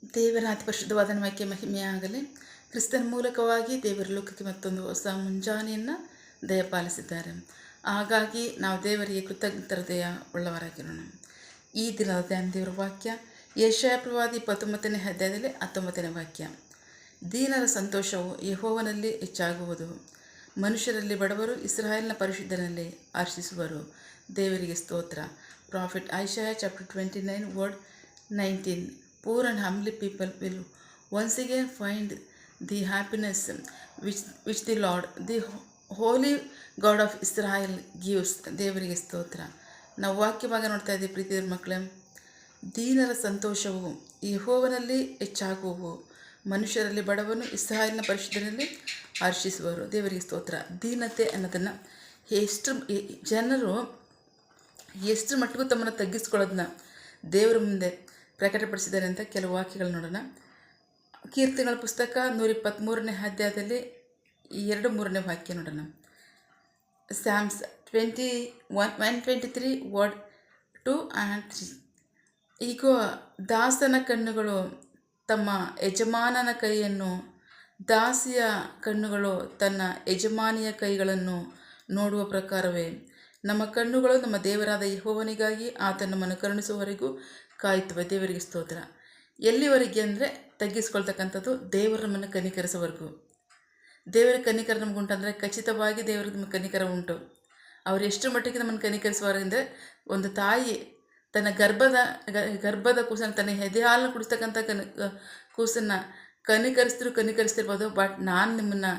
ದೇವರ ಅತಿ ಪರಿಶುದ್ಧವಾದ ನಾಮಕ್ಕೆ ಮಹಿಮೆಯಾಗಲಿ. ಕ್ರಿಸ್ತನ ಮೂಲಕವಾಗಿ ದೇವರ ಲೋಕಕ್ಕೆ ಮತ್ತೊಂದು ಹೊಸ ಮುಂಜಾನೆಯನ್ನು ದಯಪಾಲಿಸಿದ್ದಾರೆ. ಹಾಗಾಗಿ ನಾವು ದೇವರಿಗೆ ಕೃತಜ್ಞತೆಯ ಉಳ್ಳವರಾಗಿರೋಣ. ಈ ದಿನದ ಧ್ಯಾನ ದೇವರ ವಾಕ್ಯ ಯೆಶಾಯ ಪ್ರವಾದಿ 19ನೇ ಅಧ್ಯಾಯದಲ್ಲಿ 19ನೇ ವಾಕ್ಯ. ದೀನರ ಸಂತೋಷವು ಯೆಹೋವನಲ್ಲಿ ಹೆಚ್ಚಾಗುವುದು, ಮನುಷ್ಯರಲ್ಲಿ ಬಡವರು ಇಸ್ರಾಯೇಲ್ನ ಪರಿಶುದ್ಧನಲ್ಲಿ ಹರ್ಷಿಸುವರು. ದೇವರಿಗೆ ಸ್ತೋತ್ರ. Prophet Isaiah chapter 29 word 19. Poor and humbly people will once again find the happiness which the Lord, the holy God of Israel gives. ದೇವರಿಗೆ ಸ್ತೋತ್ರ. ನಾವು ವಾಕ್ಯ ಭಾಗ ನೋಡ್ತಾ ಇದ್ದೀವಿ ಪ್ರೀತಿಯ ಮಕ್ಕಳೇ. ದೀನರ ಸಂತೋಷವು ಯೆಹೋವನಲ್ಲಿ ಹೆಚ್ಚಾಗುವು, ಮನುಷ್ಯರಲ್ಲಿ ಬಡವನು ಇಸ್ರಾಯೇಲಿನ ಪರಿಶುದ್ಧನಲ್ಲಿ ಹರ್ಷಿಸುವರು. ದೇವರಿಗೆ ಸ್ತೋತ್ರ. ದೀನತೆ ಅನ್ನೋದನ್ನು ಜನರು ಎಷ್ಟು ಮಟ್ಟಿಗೂ ತಮ್ಮನ್ನು ತಗ್ಗಿಸ್ಕೊಳ್ಳೋದನ್ನ ದೇವರ ಮುಂದೆ ಪ್ರಕಟಪಡಿಸಿದ್ದಾರೆ ಅಂತ ಕೆಲವು ವಾಕ್ಯಗಳು ನೋಡೋಣ. ಕೀರ್ತನೆಗಳ ಪುಸ್ತಕ 123ನೇ ಅಧ್ಯಾಯದಲ್ಲಿ 2-3ನೇ ವಾಕ್ಯ ನೋಡೋಣ. Sam's 123 word 2 and 3. ಈಗ ದಾಸನ ಕಣ್ಣುಗಳು ತಮ್ಮ ಯಜಮಾನನ ಕೈಯನ್ನು, ದಾಸಿಯ ಕಣ್ಣುಗಳು ತನ್ನ ಯಜಮಾನಿಯ ಕೈಗಳನ್ನು ನೋಡುವ ಪ್ರಕಾರವೇ ನಮ್ಮ ಕಣ್ಣುಗಳು ನಮ್ಮ ದೇವರಾದ ಯೆಹೋವನಿಗಾಗಿ ಆತ ನಮ್ಮನ್ನು ಕರುಣಿಸುವವರೆಗೂ ಕಾಯುತ್ತವೆ. ದೇವರಿಗೆ ಸ್ತೋತ್ರ. ಎಲ್ಲಿವರೆಗೆ ಅಂದರೆ ತಗ್ಗಿಸ್ಕೊಳ್ತಕ್ಕಂಥದ್ದು ದೇವರು ನಮ್ಮನ್ನು ಕನಿಕರಿಸೋವರೆಗೂ. ದೇವರ ಕನಿಕರ ನಮಗುಂಟಂದರೆ ಖಚಿತವಾಗಿ ದೇವರಿಗೆ ನಮಗೆ ಕನಿಕರ ಉಂಟು. ಅವರು ಎಷ್ಟು ಮಟ್ಟಿಗೆ ನಮ್ಮನ್ನು ಕನಿಕರಿಸುವವರೆಂದರೆ, ಒಂದು ತಾಯಿ ತನ್ನ ಗರ್ಭದ ಕೂಸನ್ನು, ತನ್ನ ಎದೆ ಹಾಲನ್ನು ಕುಡಿಸ್ತಕ್ಕಂಥ ಕೂಸನ್ನು ಕನಿಕರಿಸ್ತಿರ್ಬೋದು. ಬಟ್ ನಾನು ನಿಮ್ಮನ್ನು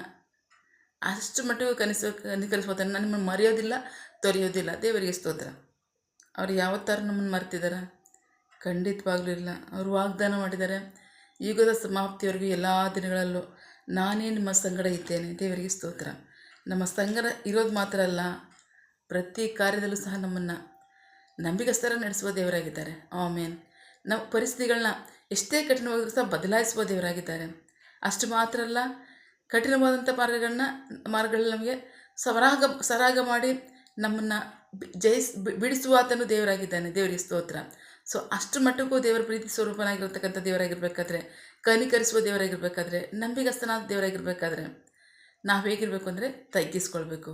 ಅಷ್ಟು ಮಟ್ಟಿಗೂ ಕನಿಕರಿಸ್ಬೋದು. ನಾನು ನಿಮ್ಮನ್ನು ಮರೆಯೋದಿಲ್ಲ, ತೊರೆಯೋದಿಲ್ಲ. ದೇವರಿಗೆ ಸ್ತೋತ್ರ. ಅವ್ರು ಯಾವತ್ತಾರು ನಮ್ಮನ್ನು ಮರ್ತಿದ್ದಾರೆ? ಖಂಡಿತವಾಗ್ಲೂ ಇಲ್ಲ. ಅವರು ವಾಗ್ದಾನ ಮಾಡಿದ್ದಾರೆ, ಯುಗದ ಸಮಾಪ್ತಿಯವರೆಗೂ ಎಲ್ಲ ದಿನಗಳಲ್ಲೂ ನಾನೇ ನಿಮ್ಮ ಸಂಗಡ ಇದ್ದೇನೆ. ದೇವರಿಗೆ ಸ್ತೋತ್ರ. ನಮ್ಮ ಸಂಗಡ ಇರೋದು ಮಾತ್ರ ಅಲ್ಲ, ಪ್ರತಿ ಕಾರ್ಯದಲ್ಲೂ ಸಹ ನಮ್ಮನ್ನು ನಂಬಿಗಸ್ತರ ನಡೆಸುವ ದೇವರಾಗಿದ್ದಾರೆ. ಆಮೇನ್. ನಮ್ಮ ಪರಿಸ್ಥಿತಿಗಳನ್ನ ಎಷ್ಟೇ ಕಠಿಣವಾದರೂ ಸಹ ಬದಲಾಯಿಸುವ ದೇವರಾಗಿದ್ದಾರೆ. ಅಷ್ಟು ಮಾತ್ರ ಅಲ್ಲ, ಕಠಿಣವಾದಂಥ ಮಾರ್ಗಗಳನ್ನ ನಮಗೆ ಸರಾಗ ಮಾಡಿ ನಮ್ಮನ್ನು ಬಿಡಿಸುವ ಆತನು ದೇವರಾಗಿದ್ದಾನೆ. ದೇವರಿಗೆ ಸ್ತೋತ್ರ. ಸೊ ಅಷ್ಟು ಮಟ್ಟಕ್ಕೂ ದೇವರ ಪ್ರೀತಿ ಸ್ವರೂಪನಾಗಿರ್ತಕ್ಕಂಥ ದೇವರಾಗಿರ್ಬೇಕಾದ್ರೆ, ಕನಿಕರಿಸುವ ದೇವರಾಗಿರ್ಬೇಕಾದ್ರೆ, ನಂಬಿಗಸ್ತನಾದ ದೇವರಾಗಿರ್ಬೇಕಾದ್ರೆ ನಾವು ಹೇಗಿರಬೇಕು ಅಂದರೆ ತಗ್ಗಿಸ್ಕೊಳ್ಬೇಕು.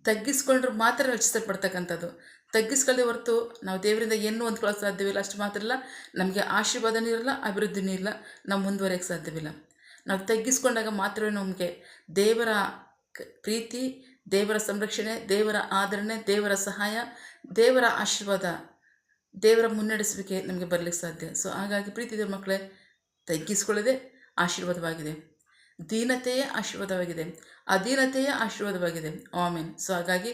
ತಗ್ಗಿಸ್ಕೊಂಡ್ರೆ ಮಾತ್ರ ರಚಿಸಲ್ಪಡ್ತಕ್ಕಂಥದ್ದು. ತಗ್ಗಿಸ್ಕೊಳ್ಳದೆ ಹೊರತು ನಾವು ದೇವರಿಂದ ಏನೂ ಹೊಂದ್ಕೊಳ್ಳೋಕೆ ಸಾಧ್ಯವಿಲ್ಲ. ಅಷ್ಟು ಮಾತ್ರ ಅಲ್ಲ, ನಮಗೆ ಆಶೀರ್ವಾದನೂ ಇರಲ್ಲ, ಅಭಿವೃದ್ಧಿನೂ ಇಲ್ಲ, ನಾವು ಮುಂದುವರೆಯೋಕ್ಕೆ ಸಾಧ್ಯವಿಲ್ಲ. ನಾವು ತಗ್ಗಿಸ್ಕೊಂಡಾಗ ಮಾತ್ರವೇ ನಮಗೆ ದೇವರ ಪ್ರೀತಿ, ದೇವರ ಸಂರಕ್ಷಣೆ, ದೇವರ ಆದರಣೆ, ದೇವರ ಸಹಾಯ, ದೇವರ ಆಶೀರ್ವಾದ, ದೇವರ ಮುನ್ನಡೆಸುವಿಕೆ ನಮಗೆ ಬರಲಿಕ್ಕೆ ಸಾಧ್ಯ. ಸೊ ಹಾಗಾಗಿ ಪ್ರೀತಿಯ ಮಕ್ಕಳೇ, ತಗ್ಗಿಸ್ಕೊಳ್ಳೋದೇ ಆಶೀರ್ವಾದವಾಗಿದೆ. ದೀನತೆಯೇ ಆಶೀರ್ವಾದವಾಗಿದೆ, ಅಧೀನತೆಯೇ ಆಶೀರ್ವಾದವಾಗಿದೆ. ಆಮೇನ್. ಸೊ ಹಾಗಾಗಿ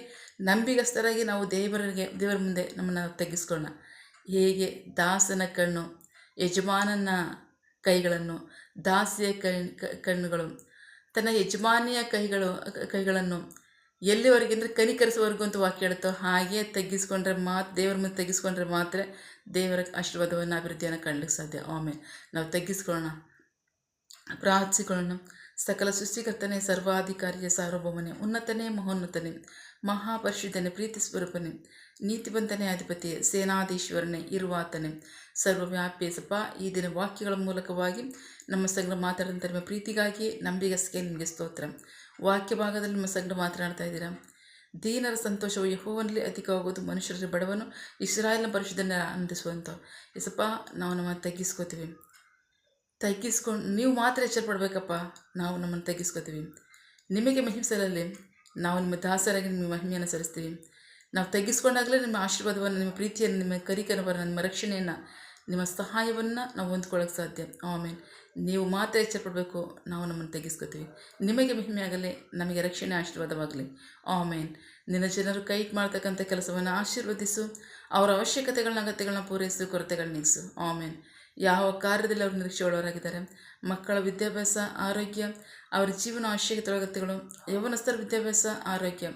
ನಂಬಿಗಸ್ತರಾಗಿ ನಾವು ದೇವರ ಮುಂದೆ ನಮ್ಮನ್ನು ತಗ್ಗಿಸ್ಕೊಳ್ಳೋಣ. ಹೇಗೆ ದಾಸನ ಕಣ್ಣು ಯಜಮಾನನ ಕೈಗಳನ್ನು, ದಾಸಿಯ ಕಣ್ಣುಗಳು ತನ್ನ ಯಜಮಾನಿಯ ಕೈಗಳನ್ನು ಎಲ್ಲಿವರೆಗೆ ಅಂದರೆ ಕನಿಕರಿಸುವವರೆಗೂ ಅಂತ ವಾಕ್ಯ ಹೇಳುತ್ತೋ, ಹಾಗೆ ತಗ್ಗಿಸ್ಕೊಂಡ್ರೆ ದೇವರ ಮುಂದೆ ತಗ್ಗಿಸ್ಕೊಂಡ್ರೆ ಮಾತ್ರ ದೇವರ ಆಶೀರ್ವಾದವನ್ನು, ಅಭಿವೃದ್ಧಿಯನ್ನು ಕಾಣಲಿಕ್ಕೆ ಸಾಧ್ಯ. ಆಮೇಲೆ ನಾವು ತಗ್ಗಿಸ್ಕೊಳ್ಳೋಣ, ಪ್ರಾರ್ಥಿಸಿಕೊಳ್ಳೋಣ. ಸಕಲ ಸೃಷ್ಟಿಕರ್ತನೇ, ಸರ್ವಾಧಿಕಾರಿಯ ಸಾರ್ವಭೌಮನೇ, ಉನ್ನತನೇ, ಮಹೋನ್ನತನೇ, ಮಹಾಪರಿಶುದ್ಧನೇ, ಪ್ರೀತಿ ಸ್ವರೂಪನೇ, ನೀತಿವಂತನೇ, ಅಧಿಪತಿಯೇ, ಸೇನಾಧೀಶ್ವರನೇ, ಇರುವಾತನೇ, ಸರ್ವವ್ಯಾಪಿ ಸಪ. ಈ ದಿನ ವಾಕ್ಯಗಳ ಮೂಲಕವಾಗಿ ನಮ್ಮ ಸಂಗಡ ಮಾತಾಡಿದಂಥ ನಿಮ್ಮ ಪ್ರೀತಿಗಾಗಿ, ನಂಬಿಗಸ್ಗೆ ನಿಮಗೆ ಸ್ತೋತ್ರ. ವಾಕ್ಯ ಭಾಗದಲ್ಲಿ ನಿಮ್ಮ ಸಂಗಡ ಮಾತನಾಡ್ತಾ ಇದ್ದೀರಾ. ದೀನರ ಸಂತೋಷವು ಯೆಹೋವನಲ್ಲಿ ಅಧಿಕವಾಗುವುದು, ಮನುಷ್ಯರಲ್ಲಿ ಬಡವನು ಇಸ್ರಾಯೇಲ್ನ ಪರಿಶುದ್ಧನ ಆನಂದಿಸುವಂಥ. ಎಸಪ್ಪ, ನಾವು ನಮ್ಮನ್ನು ತಗ್ಗಿಸ್ಕೊಂಡು ನೀವು ಮಾತ್ರ ಎಚ್ಚರಪಡಬೇಕಪ್ಪ. ನಾವು ನಮ್ಮನ್ನು ತಗ್ಗಿಸ್ಕೋತೀವಿ. ನಿಮಗೆ ಮಹಿಮಿಸಲಲ್ಲಿ ನಾವು ನಿಮ್ಮ ದಾಸರಾಗಿ ನಿಮ್ಮ ಮಹಿಮೆಯನ್ನು ಸಲ್ಲಿಸ್ತೀವಿ. ನಾವು ತಗ್ಗಿಸ್ಕೊಂಡಾಗಲೇ ನಿಮ್ಮ ಆಶೀರ್ವಾದವನ್ನು, ನಿಮ್ಮ ಪ್ರೀತಿಯನ್ನು, ನಿಮ್ಮ ಕರಿಕರವನ್ನು, ನಿಮ್ಮ ರಕ್ಷಣೆಯನ್ನು, ನಿಮ್ಮ ಸಹಾಯವನ್ನು ನಾವು ಹೊಂದ್ಕೊಳ್ಳೋಕೆ ಸಾಧ್ಯ. ಆಮೇಲೆ ನೀವು ಮಾತ್ರ ಎಚ್ಚರಪಡಬೇಕು. ನಾವು ನಮ್ಮನ್ನು ತಗ್ಗಿಸ್ಕೋತೀವಿ. ನಿಮಗೆ ಮಹಿಮೆಯಾಗಲಿ, ನಮಗೆ ರಕ್ಷಣೆ ಆಶೀರ್ವಾದವಾಗಲಿ. ಆಮೇನ್. ನಿನ್ನ ಜನರು ಕೈ ಮಾಡ್ತಕ್ಕಂಥ ಕೆಲಸವನ್ನು ಆಶೀರ್ವದಿಸು. ಅವರ ಅಗತ್ಯಗಳನ್ನ ಪೂರೈಸು, ಕೊರತೆಗಳನ್ನ ನೀಗಿಸು. ಆಮೇನ್. ಯಾವ ಕಾರ್ಯದಲ್ಲಿ ಅವರು ನಿರೀಕ್ಷೆಯುಳ್ಳವರಾಗಿದ್ದಾರೆ. ಮಕ್ಕಳ ವಿದ್ಯಾಭ್ಯಾಸ, ಆರೋಗ್ಯ, ಅವರ ಜೀವನ ಅವಶ್ಯಕತೆಗಳ, ಯೌವನಸ್ಥರ ವಿದ್ಯಾಭ್ಯಾಸ, ಆರೋಗ್ಯ,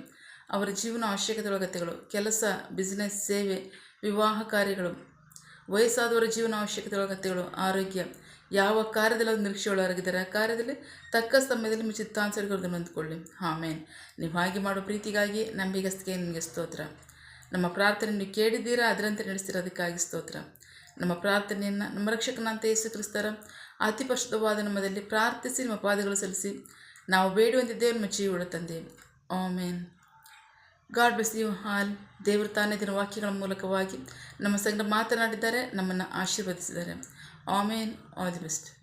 ಅವರ ಜೀವನ ಅವಶ್ಯಕತೆಗಳ, ಕೆಲಸ, ಬಿಸ್ನೆಸ್, ಸೇವೆ, ವಿವಾಹ ಕಾರ್ಯಗಳು, ವಯಸ್ಸಾದವರ ಜೀವನ ಅವಶ್ಯಕತೆಗಳ, ಆರೋಗ್ಯ, ಯಾವ ಕಾರ್ಯದಲ್ಲಿ ಅವರು ನಿರೀಕ್ಷೆಯುಳ್ಳವರಾಗಿದ್ದಾರೆ, ಆ ಕಾರ್ಯದಲ್ಲಿ ತಕ್ಕ ಸಮಯದಲ್ಲಿ ನಿಮ್ಮ ಚಿತ್ತಾನುಸಾರಗಳನ್ನು ಹೊಂದ್ಕೊಳ್ಳಿ. ಆಮೇನ್. ನೀವು ಹಾಗೆ ಮಾಡೋ ಪ್ರೀತಿಗಾಗಿ, ನಂಬಿಗಸ್ತಿಗೆ ನಿಮಗೆ ಸ್ತೋತ್ರ. ನಮ್ಮ ಪ್ರಾರ್ಥನೆ ನೀವು ಕೇಳಿದ್ದೀರಾ, ಅದರಂತೆ ನಡೆಸ್ತಿರೋದಕ್ಕಾಗಿ ಸ್ತೋತ್ರ. ನಮ್ಮ ಪ್ರಾರ್ಥನೆಯನ್ನು ನಮ್ಮ ರಕ್ಷಕನಾದ ಯೇಸು ಕ್ರಿಸ್ತರ ಅತಿ ಪರಿಶುದ್ಧವಾದ ನಮ್ಮದಲ್ಲಿ ಪ್ರಾರ್ಥಿಸಿ ನಿಮ್ಮ ಪಾದಗಳು ಸಲ್ಲಿಸಿ ನಾವು ಬೇಡುವಂತೆ ದೇವರ ಮೆಚ್ಚಿಯುಳ್ಳ ತಂದೆ. Amen. God bless you all. ದೇವರು ತಾನೇ ದಿನ ವಾಕ್ಯಗಳ ಮೂಲಕವಾಗಿ ನಮ್ಮ ಸಂಗಡ ಮಾತನಾಡಿದ್ದಾರೆ, ನಮ್ಮನ್ನು ಆಶೀರ್ವದಿಸಿದ್ದಾರೆ. ಆಮೇನ್. All the best.